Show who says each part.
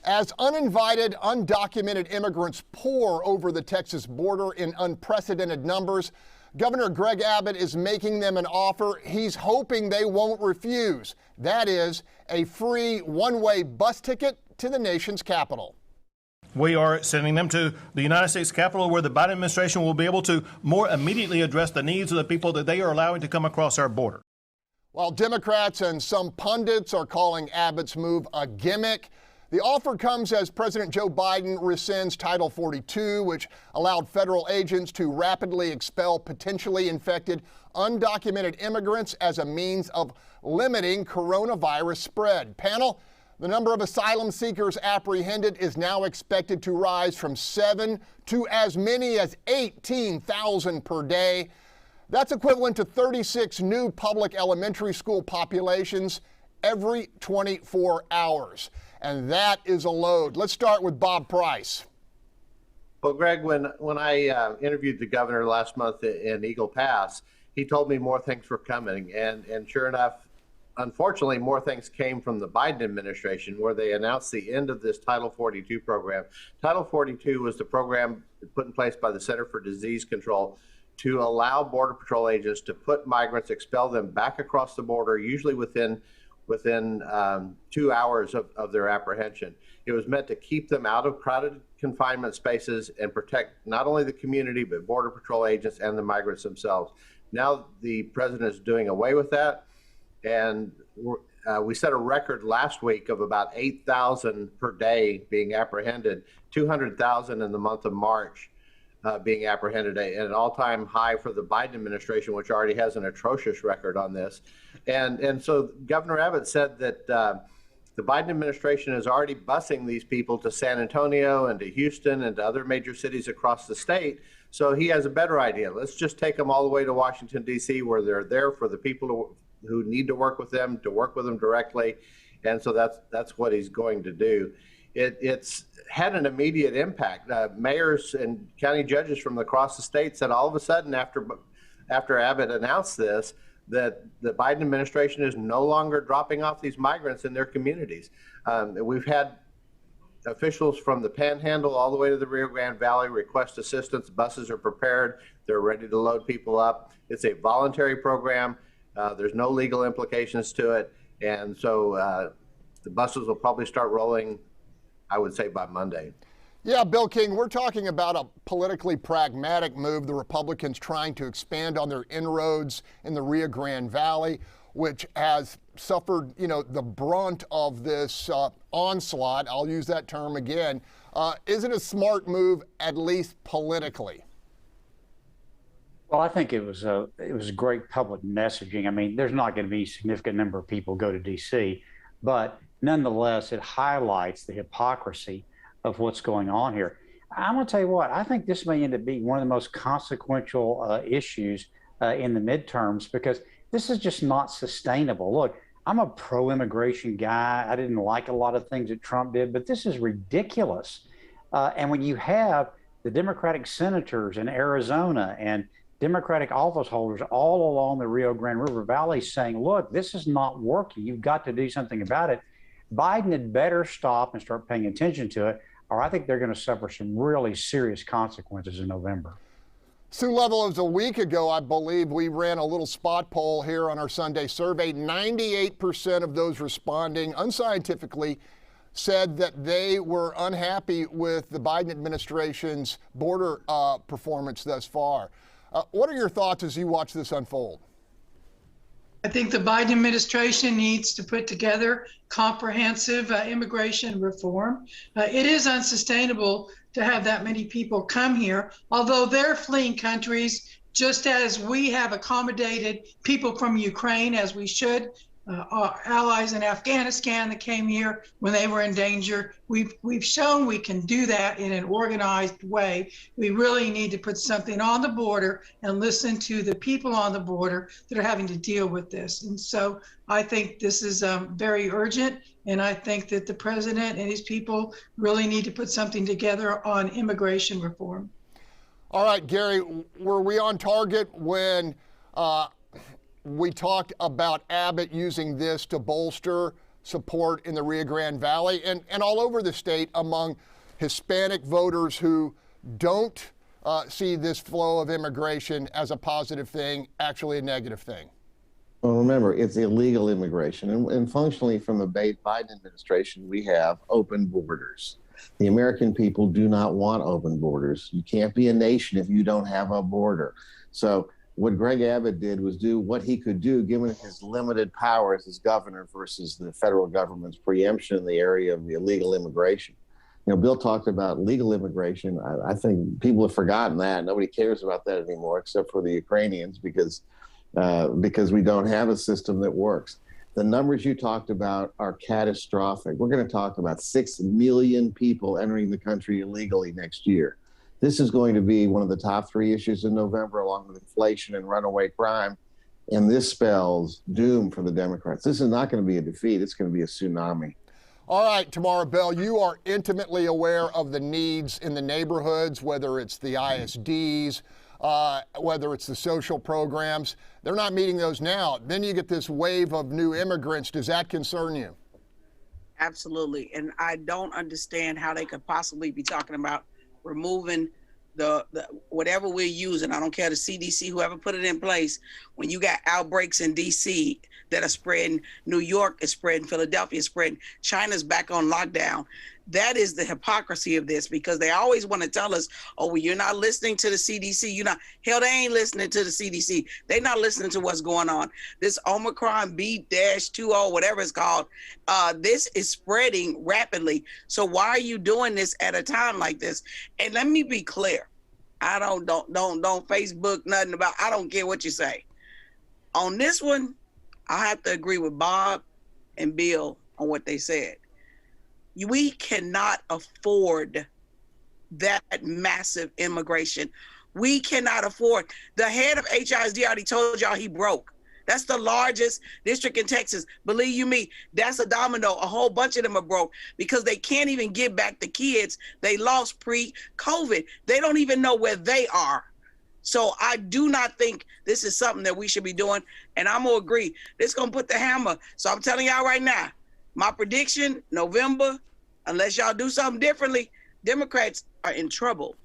Speaker 1: As uninvited, undocumented immigrants pour over the Texas border in unprecedented numbers, Governor Greg Abbott is making them an offer he's hoping they won't refuse. That is, a free one-way bus ticket to the nation's capital.
Speaker 2: We are sending them to the United States Capitol, where the Biden administration will be able to more immediately address the needs of the people that they are allowing to come across our border.
Speaker 1: While Democrats and some pundits are calling Abbott's move a gimmick, the offer comes as President Joe Biden rescinds Title 42, which allowed federal agents to rapidly expel potentially infected undocumented immigrants as a means of limiting coronavirus spread. Panel, the number of asylum seekers apprehended is now expected to rise from 7 to as many as 18,000 per day. That's equivalent to 36 new public elementary school populations every 24 hours. And that is a load. Let's start with Bob Price.
Speaker 3: Well, Greg, when I interviewed the governor last month in Eagle Pass, he told me more things were coming. And sure enough, unfortunately, more things came from the Biden administration, where they announced the end of this Title 42 program. Title 42 was the program put in place by the Center for Disease Control to allow Border Patrol agents to put migrants, expel them back across the border, usually within 2 hours of their apprehension. It was meant to keep them out of crowded confinement spaces and protect not only the community, but Border Patrol agents and the migrants themselves. Now the president is doing away with that. And we set a record last week of about 8,000 per day being apprehended, 200,000 in the month of March being apprehended, at an all-time high for the Biden administration, which already has an atrocious record on this. And so Governor Abbott said that the Biden administration is already busing these people to San Antonio and to Houston and to other major cities across the state. So he has a better idea. Let's just take them all the way to Washington, D.C., where they're there for the people who need to work with them directly. And so that's what he's going to do. It's had an immediate impact. Mayors and county judges from across the state said all of a sudden after Abbott announced this, that the Biden administration is no longer dropping off these migrants in their communities. We've had officials from the Panhandle all the way to the Rio Grande Valley request assistance. Buses are prepared. They're ready to load people up. It's a voluntary program. There's no legal implications to it. And so the buses will probably start rolling, I would say, by Monday.
Speaker 1: Yeah, Bill King, we're talking about a politically pragmatic move. The Republicans trying to expand on their inroads in the Rio Grande Valley, which has suffered, the brunt of this onslaught. I'll use that term again. Is it a smart move, at least politically?
Speaker 4: Well, I think it was great public messaging. I mean, there's not going to be a significant number of people go to D.C., but nonetheless, it highlights the hypocrisy of what's going on here. I'm going to tell you what, I think this may end up being one of the most consequential issues in the midterms, because this is just not sustainable. Look, I'm a pro-immigration guy. I didn't like a lot of things that Trump did, but this is ridiculous. And when you have the Democratic senators in Arizona and Democratic office holders all along the Rio Grande River Valley saying, look, this is not working. You've got to do something about it. Biden had better stop and start paying attention to it, or I think they're going to suffer some really serious consequences in November.
Speaker 1: Sue Level, it was a week ago, I believe, we ran a little spot poll here on our Sunday survey. 98% of those responding unscientifically said that they were unhappy with the Biden administration's border performance thus far. What are your thoughts as you watch this unfold?
Speaker 5: I think the Biden administration needs to put together comprehensive immigration reform. It is unsustainable to have that many people come here, although they're fleeing countries, just as we have accommodated people from Ukraine, as we should. Our allies in Afghanistan that came here when they were in danger. We've shown we can do that in an organized way. We really need to put something on the border and listen to the people on the border that are having to deal with this. And so I think this is very urgent. And I think that the president and his people really need to put something together on immigration reform.
Speaker 1: All right, Gary, were we on target when we talked about Abbott using this to bolster support in the Rio Grande Valley and all over the state among Hispanic voters who don't see this flow of immigration as a positive thing, actually a negative thing?
Speaker 6: Well, remember, it's illegal immigration. And functionally, from the Biden administration, we have open borders. The American people do not want open borders. You can't be a nation if you don't have a border. So what Greg Abbott did was do what he could do, given his limited powers as governor versus the federal government's preemption in the area of the illegal immigration. You know, Bill talked about legal immigration. I think people have forgotten that. Nobody cares about that anymore, except for the Ukrainians, because we don't have a system that works. The numbers you talked about are catastrophic. We're going to talk about 6 million people entering the country illegally next year. This is going to be one of the top 3 issues in November, along with inflation and runaway crime. And this spells doom for the Democrats. This is not going to be a defeat. It's going to be a tsunami.
Speaker 1: All right, Tamara Bell, you are intimately aware of the needs in the neighborhoods, whether it's the ISDs, whether it's the social programs. They're not meeting those now. Then you get this wave of new immigrants. Does that concern you?
Speaker 7: Absolutely. And I don't understand how they could possibly be talking about removing the whatever we're using. I don't care, the CDC, whoever put it in place, when you got outbreaks in DC that are spreading, New York is spreading, Philadelphia is spreading, China's back on lockdown. That is the hypocrisy of this, because they always want to tell us, oh, well, you're not listening to the CDC. You're not. Hell, they ain't listening to the CDC. They're not listening to what's going on. This Omicron B-20, whatever it's called, this is spreading rapidly. So why are you doing this at a time like this? And let me be clear. I don't Facebook nothing about, I don't care what you say. On this one, I have to agree with Bob and Bill on what they said. We cannot afford that massive immigration. We cannot afford. The head of HISD already told y'all he broke. That's the largest district in Texas. Believe you me, that's a domino. A whole bunch of them are broke because they can't even give back the kids they lost pre-COVID. They don't even know where they are. So I do not think this is something that we should be doing. And I'm going to agree. This is going to put the hammer. So I'm telling y'all right now, my prediction, November, unless y'all do something differently, Democrats are in trouble.